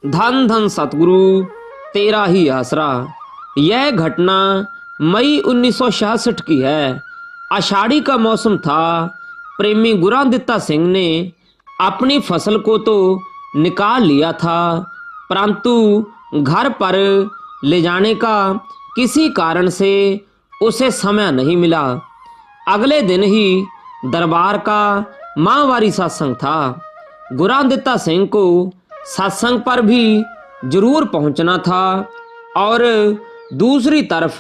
धन धन सतगुरु तेरा ही आसरा। यह घटना मई 1966 की है। आषाढ़ी का मौसम था। प्रेमी गुरादित्य सिंह ने अपनी फसल को तो निकाल लिया था, परंतु घर पर ले जाने का किसी कारण से उसे समय नहीं मिला। अगले दिन ही दरबार का माहवारी सत्संग था। गुरादित्य सिंह को सत्संग पर भी जरूर पहुंचना था और दूसरी तरफ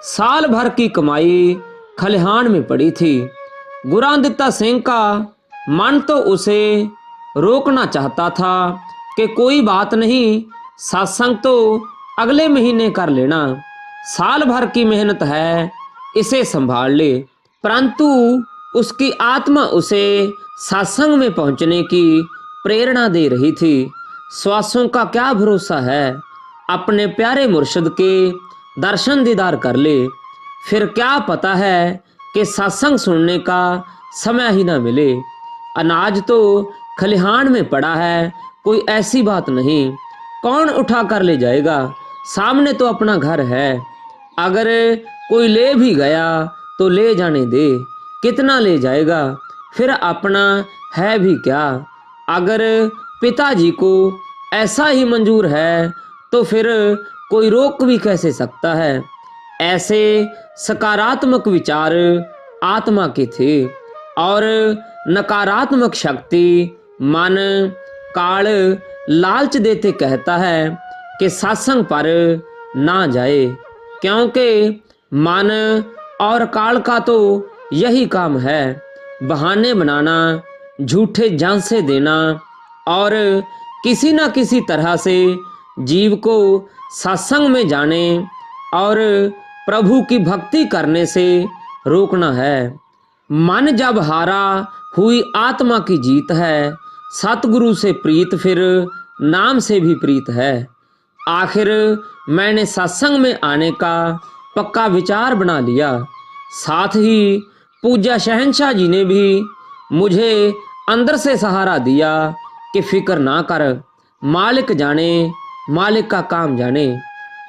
साल भर की कमाई खलिहान में पड़ी थी। गुरादित्य सिंह का मन तो उसे रोकना चाहता था कि कोई बात नहीं, सत्संग तो अगले महीने कर लेना, साल भर की मेहनत है, इसे संभाल ले। परंतु उसकी आत्मा उसे सत्संग में पहुंचने की प्रेरणा दे रही थी। श्वासों का क्या भरोसा है, अपने प्यारे मुर्शिद के दर्शन दीदार कर ले, फिर क्या पता है कि सत्संग सुनने का समय ही ना मिले। अनाज तो खलिहान में पड़ा है, कोई ऐसी बात नहीं, कौन उठा कर ले जाएगा, सामने तो अपना घर है। अगर कोई ले भी गया तो ले जाने दे, कितना ले जाएगा, फिर अपना है भी क्या। अगर पिताजी को ऐसा ही मंजूर है तो फिर कोई रोक भी कैसे सकता है। ऐसे सकारात्मक विचार आत्मा के थे और नकारात्मक शक्ति मन काल लालच देते कहता है कि सत्संग पर ना जाए, क्योंकि मन और काल का तो यही काम है, बहाने बनाना, झूठे झांसे देना और किसी न किसी तरह से जीव को सत्संग में जाने और प्रभु की भक्ति करने से रोकना है। मन जब हारा हुई आत्मा की जीत है, सतगुरु से प्रीत फिर नाम से भी प्रीत है। आखिर मैंने सत्संग में आने का पक्का विचार बना लिया। साथ ही पूज्य शहंशाह जी ने भी मुझे अंदर से सहारा दिया कि फिक्र ना कर, मालिक जाने, मालिक का काम जाने।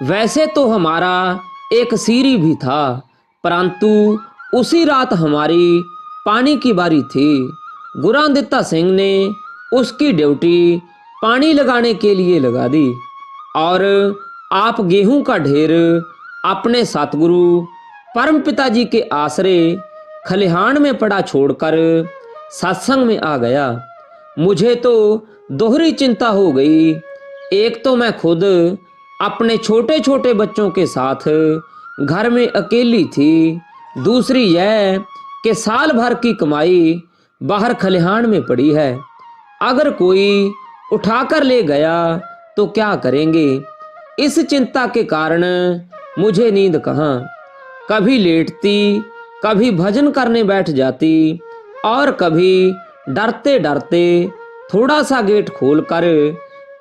वैसे तो हमारा एक सीरी भी था, परंतु उसी रात हमारी पानी की बारी थी। गुरादित्य सिंह ने उसकी ड्यूटी पानी लगाने के लिए लगा दी और आप गेहूं का ढेर अपने सतगुरु परम पिताजी के आसरे खलिहान में पड़ा छोड़कर सत्संग में आ गया। मुझे तो दोहरी चिंता हो गई। एक तो मैं खुद अपने छोटे छोटे बच्चों के साथ घर में अकेली थी, दूसरी यह कि साल भर की कमाई बाहर खलिहान में पड़ी है। अगर कोई उठाकर ले गया तो क्या करेंगे। इस चिंता के कारण मुझे नींद कहाँ, कभी लेटती, कभी भजन करने बैठ जाती और कभी डरते डरते थोड़ा सा गेट खोलकर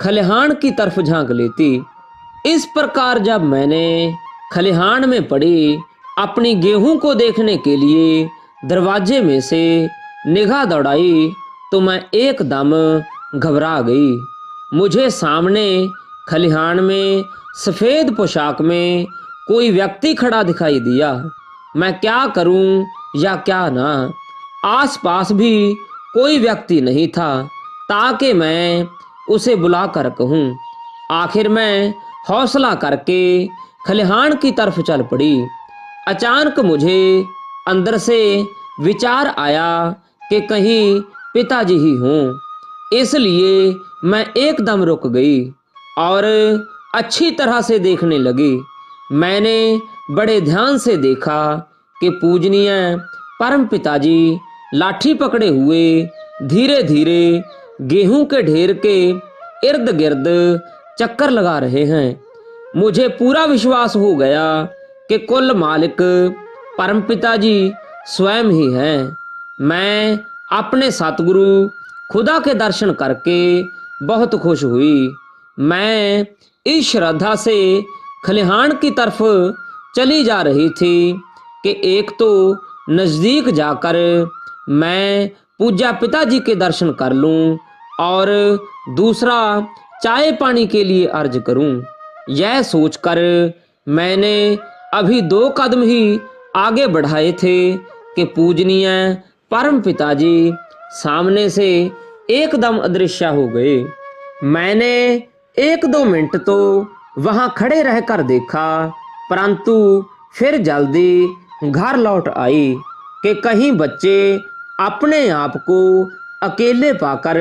खलिहान की तरफ झांक लेती। इस प्रकार जब मैंने खलिहान में पड़ी अपनी गेहूं को देखने के लिए दरवाजे में से निगाह दौड़ाई तो मैं एकदम घबरा गई। मुझे सामने खलिहान में सफेद पोशाक में कोई व्यक्ति खड़ा दिखाई दिया। मैं क्या करूं या क्या ना, आसपास भी कोई व्यक्ति नहीं था ताकि मैं उसे बुलाकर कहूं। आखिर मैं हौसला करके खलिहान की तरफ चल पड़ी। अचानक मुझे अंदर से विचार आया कि कहीं पिताजी ही हों, इसलिए मैं एकदम रुक गई और अच्छी तरह से देखने लगी। मैंने बड़े ध्यान से देखा कि पूजनीय परम पिताजी लाठी पकड़े हुए धीरे धीरे गेहूं के ढेर के इर्द गिर्द चक्कर लगा रहे हैं। मुझे पूरा विश्वास हो गया कि कुल मालिक परम पिताजी स्वयं ही हैं। मैं अपने सतगुरु खुदा के दर्शन करके बहुत खुश हुई। मैं इस श्रद्धा से खलिहान की तरफ चली जा रही थी कि एक तो नज़दीक जाकर मैं पूज्य पिताजी के दर्शन कर लूं और दूसरा चाय पानी के लिए अर्ज करूं। यह सोचकर मैंने अभी 2 कदम ही आगे बढ़ाए थे कि पूजनीय परम पिताजी सामने से एकदम अदृश्य हो गए। मैंने 1-2 मिनट तो वहां खड़े रहकर देखा, परंतु फिर जल्दी घर लौट आई कि कहीं बच्चे अपने आप को अकेले पाकर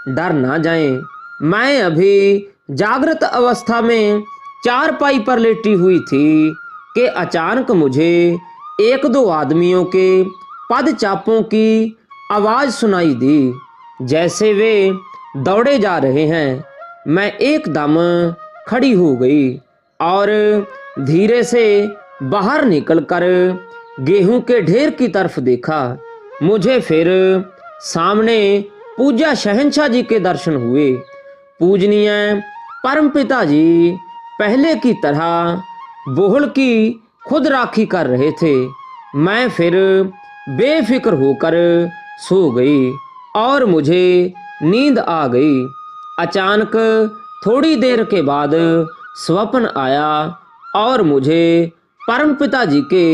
डर ना जाएं। मैं अभी जागृत अवस्था में चारपाई पर लेटी हुई थी कि अचानक मुझे 1-2 आदमियों के पदचापों की आवाज सुनाई दी, जैसे वे दौड़े जा रहे हैं। मैं एकदम खड़ी हो गई और धीरे से बाहर निकलकर गेहूं के ढेर की तरफ देखा। मुझे फिर सामने पूज्य शहंशाह जी के दर्शन हुए। पूजनीय परमपिता जी पहले की तरह बोहड़ की खुद राखी कर रहे थे। मैं फिर बेफिक्र होकर सो गई और मुझे नींद आ गई। अचानक थोड़ी देर के बाद स्वप्न आया और मुझे परमपिता जी के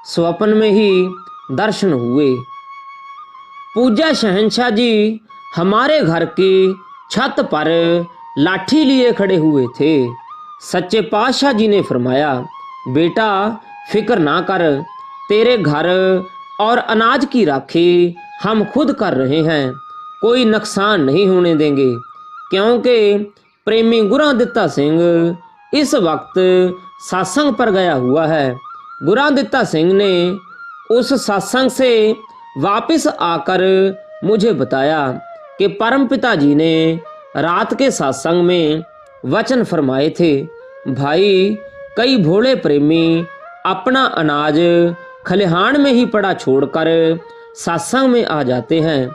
स्वप्न में ही दर्शन हुए। पूज्य शहंशाह जी हमारे घर की छत पर लाठी लिए खड़े हुए थे। सच्चे पातशाह जी ने फरमाया, बेटा फिक्र ना कर, तेरे घर और अनाज की राखी हम खुद कर रहे हैं, कोई नुकसान नहीं होने देंगे। क्योंकि प्रेमी गुरादित्ता सिंह इस वक्त सत्संग पर गया हुआ है। गुरादित्ता सिंह ने उस सत्संग से वापस आकर मुझे बताया कि परमपिता जी ने रात के सत्संग में वचन फरमाए थे, भाई कई भोले प्रेमी अपना अनाज खलिहान में ही पड़ा छोड़कर सत्संग में आ जाते हैं।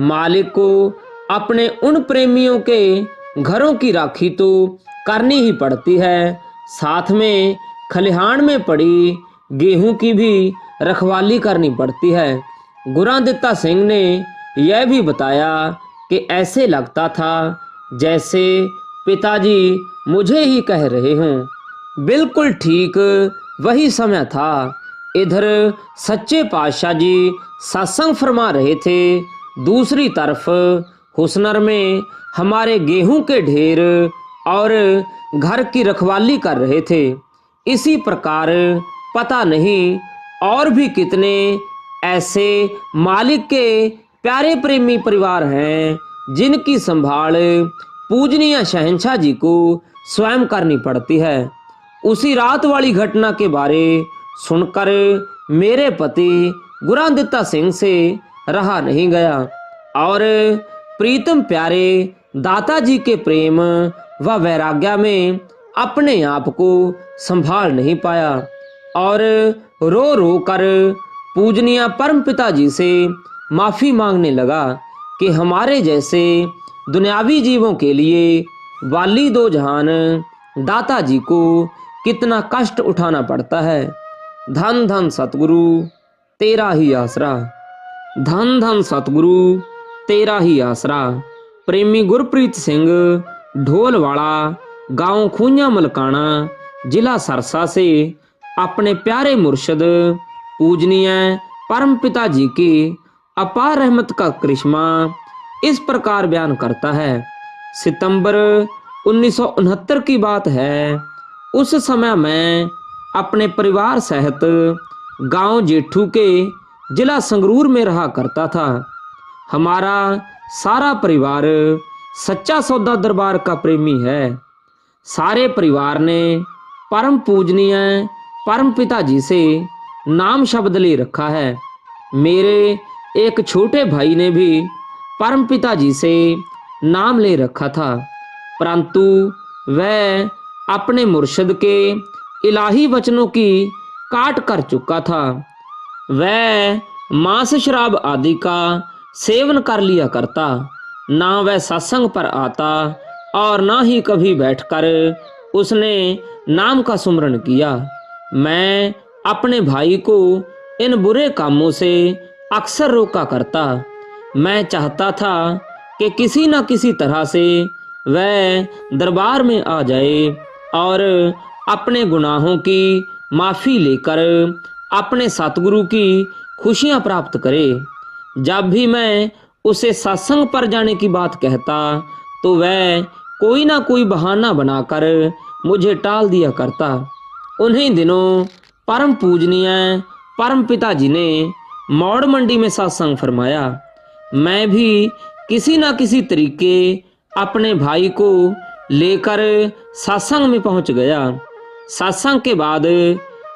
मालिक को अपने उन प्रेमियों के घरों की राखी तो करनी ही पड़ती है, साथ में खलिहान में पड़ी गेहूं की भी रखवाली करनी पड़ती है। गुरादित्ता सिंह ने यह भी बताया कि ऐसे लगता था जैसे पिताजी मुझे ही कह रहे हों। बिल्कुल ठीक वही समय था। इधर सच्चे पातशाह जी सत्संग फरमा रहे थे, दूसरी तरफ हुसनर में हमारे गेहूं के ढेर और घर की रखवाली कर रहे थे। इसी प्रकार पता नहीं और भी कितने ऐसे मालिक के प्यारे प्रेमी परिवार हैं जिनकी संभाल पूजनीय शहंशाह जी को स्वयं करनी पड़ती है। उसी रात वाली घटना के बारे सुनकर मेरे पति गुरादित्ता सिंह से रहा नहीं गया और प्रीतम प्यारे दाता जी के प्रेम व वैराग्य में अपने आप को संभाल नहीं पाया और रो रो कर पूजनीय परम पिता जी से माफी मांगने लगा कि हमारे जैसे दुनियावी जीवों के लिए वाली दो जहान दाता जी को कितना कष्ट उठाना पड़ता है। धन धन सतगुरु तेरा ही आसरा, धन धन सतगुरु तेरा ही आसरा। प्रेमी गुरप्रीत सिंह ढोलवाड़ा गांव खूंया मलकाना जिला सरसा से अपने प्यारे मुर्शद पूजनीय परम पिता जी की अपार रहमत का करिश्मा इस प्रकार बयान करता है। सितंबर 1969 की बात है। उस समय मैं अपने परिवार सहित गांव जेठू के जिला संगरूर में रहा करता था। हमारा सारा परिवार सच्चा सौदा दरबार का प्रेमी है। सारे परिवार ने परम पूजनीय परम पिता जी से नाम शब्द ले रखा है। मेरे एक छोटे भाई ने भी परम पिता जी से नाम ले रखा था, परंतु वह अपने मुर्शद के इलाही वचनों की काट कर चुका था। वह मांस शराब आदि का सेवन कर लिया करता, ना वह सत्संग पर आता और ना ही कभी बैठकर उसने नाम का सुमरण किया। मैं अपने भाई को इन बुरे कामों से अक्सर रोका करता। मैं चाहता था कि किसी न किसी तरह से वह दरबार में आ जाए और अपने गुनाहों की माफ़ी लेकर अपने सतगुरु की खुशियाँ प्राप्त करे। जब भी मैं उसे सत्संग पर जाने की बात कहता तो वह कोई ना कोई बहाना बनाकर मुझे टाल दिया करता। उन्हीं दिनों परम पूजनीय परम पिताजी ने मौड़ मंडी में सत्संग फरमाया। मैं भी किसी ना किसी तरीके अपने भाई को लेकर सत्संग में पहुंच गया। सत्संग के बाद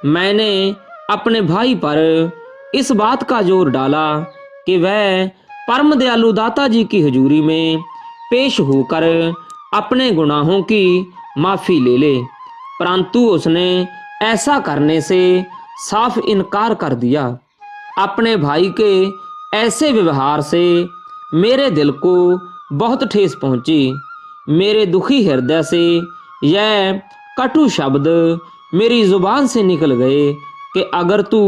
मैंने अपने भाई पर इस बात का जोर डाला कि वह परम दयालु दाता जी की हजूरी में पेश होकर अपने गुनाहों की माफ़ी ले ले, परंतु उसने ऐसा करने से साफ इनकार कर दिया। अपने भाई के ऐसे व्यवहार से मेरे दिल को बहुत ठेस पहुंची। मेरे दुखी हृदय से यह कटु शब्द मेरी जुबान से निकल गए कि अगर तू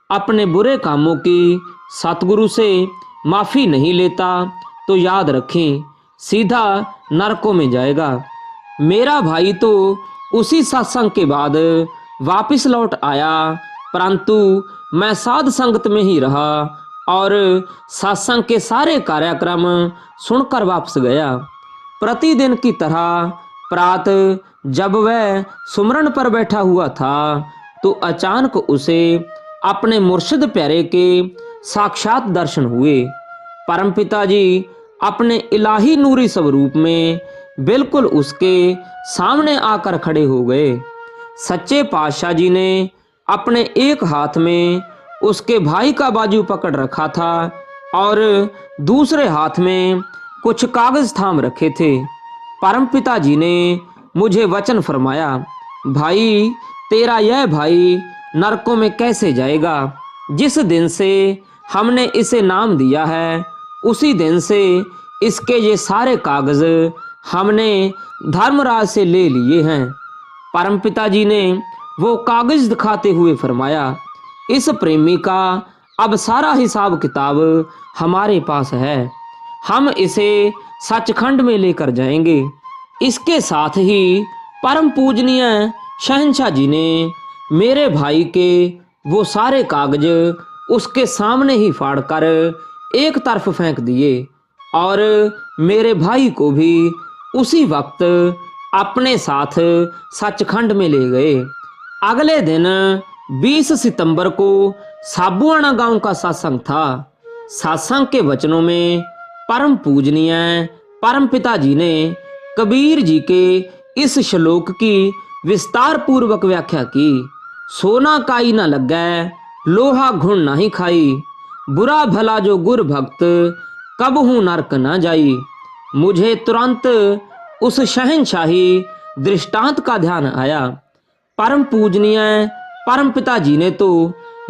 अपने बुरे कामों की सतगुरु से माफ़ी नहीं लेता तो याद रखें सीधा नरकों में जाएगा। मेरा भाई तो उसी सत्संग के बाद वापस लौट आया, परंतु मैं साध संगत में ही रहा और सत्संग के सारे कार्यक्रम सुनकर वापस गया। प्रतिदिन की तरह प्रात जब वह सुमरन पर बैठा हुआ था तो अचानक उसे अपने मुर्शिद प्यारे के साक्षात दर्शन हुए। परमपिता जी अपने इलाही नूरी स्वरूप में बिल्कुल उसके सामने आकर खड़े हो गए। सच्चे पातशाह जी ने अपने एक हाथ में उसके भाई का बाजू पकड़ रखा था और दूसरे हाथ में कुछ कागज थाम रखे थे। परमपिता जी ने मुझे वचन फरमाया, भाई तेरा यह भाई नरकों में कैसे जाएगा? जिस दिन से हमने इसे नाम दिया है उसी दिन से इसके ये सारे कागज हमने धर्मराज से ले लिए हैं। परमपिता जी ने वो कागज दिखाते हुए फरमाया, इस प्रेमी का अब सारा हिसाब किताब हमारे पास है, हम इसे सचखंड में लेकर जाएंगे। इसके साथ ही परम पूजनीय शहंशाह जी ने मेरे भाई के वो सारे कागज उसके सामने ही फाड़कर एक तरफ फेंक दिए और मेरे भाई को भी उसी वक्त अपने साथ सचखंड में ले गए। अगले दिन 20 सितंबर को साबुआना गांव का सत्संग था। सत्संग के वचनों में परम पूजनीय परम पिता जी ने कबीर जी के इस श्लोक की विस्तार पूर्वक व्याख्या की। सोना काई न लगे, लोहा घुन नहीं खाई, बुरा भला जो गुर भक्त, कब हूं नरक न जाई। मुझे तुरंत उस शहंशाही दृष्टांत का ध्यान आया। परम पूजनीय परम पिता जी ने तो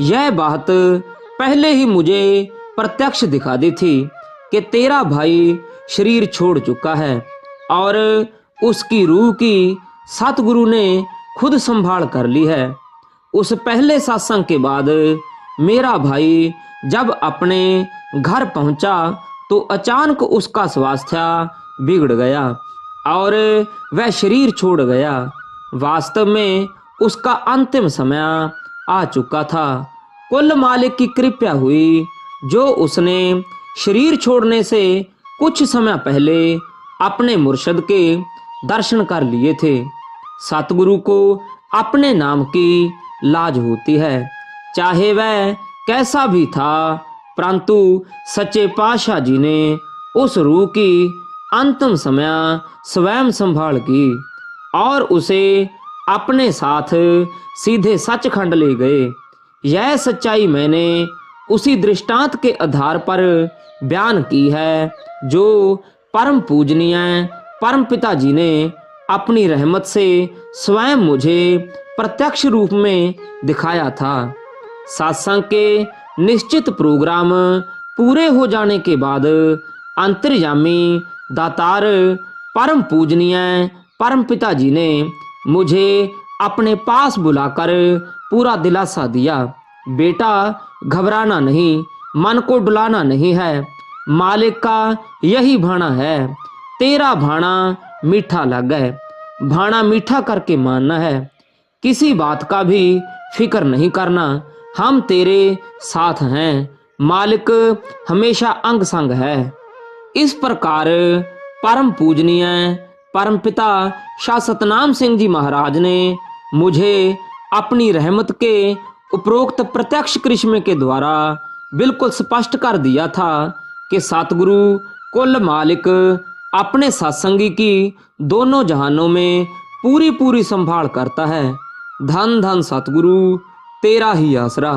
यह बात पहले ही मुझे प्रत्यक्ष दिखा दी थी कि तेरा भाई शरीर छोड़ चुका है और उसकी रूह की सतगुरु ने खुद संभाल कर ली है। उस पहले सत्संग के बाद मेरा भाई जब अपने घर पहुंचा तो अचानक उसका स्वास्थ्य बिगड़ गया और वह शरीर छोड़ गया। वास्तव में उसका अंतिम समय आ चुका था। कुल मालिक की कृपा हुई जो उसने शरीर छोड़ने से कुछ समय पहले अपने मुर्शद के दर्शन कर लिए थे। सतगुरु को अपने नाम की लाज होती है, चाहे वह कैसा भी था, परंतु सच्चे पातशाह जी ने उस रूह की अंतिम समय स्वयं संभाल की और उसे अपने साथ सीधे सचखंड ले गए। यह सच्चाई मैंने उसी दृष्टांत के आधार पर बयान की है जो परम पूजनीय परम पिता जी ने अपनी रहमत से स्वयं मुझे प्रत्यक्ष रूप में दिखाया था। सत्संग के निश्चित प्रोग्राम पूरे हो जाने के बाद अंतर्यामी दातार परम पूजनीय परम पिता जी ने मुझे अपने पास बुलाकर पूरा दिलासा दिया, बेटा घबराना नहीं, मन को डुलाना नहीं है, मालिक का यही भाना है, तेरा भाना मीठा लगे। भाना मीठा करके मानना है, किसी बात का भी फिक्र नहीं करना। हम तेरे साथ हैं, मालिक हमेशा अंग संग है। इस प्रकार परम पूजनीय परम पिता शाह सतनाम सिंह जी महाराज ने मुझे अपनी रहमत के उपरोक्त प्रत्यक्ष करिश्मे के द्वारा बिल्कुल स्पष्ट कर दिया था कि सतगुरु कुल मालिक अपने सत्संगी की दोनों जहानों में पूरी पूरी संभाल करता है। धन धन सतगुरु तेरा ही आसरा।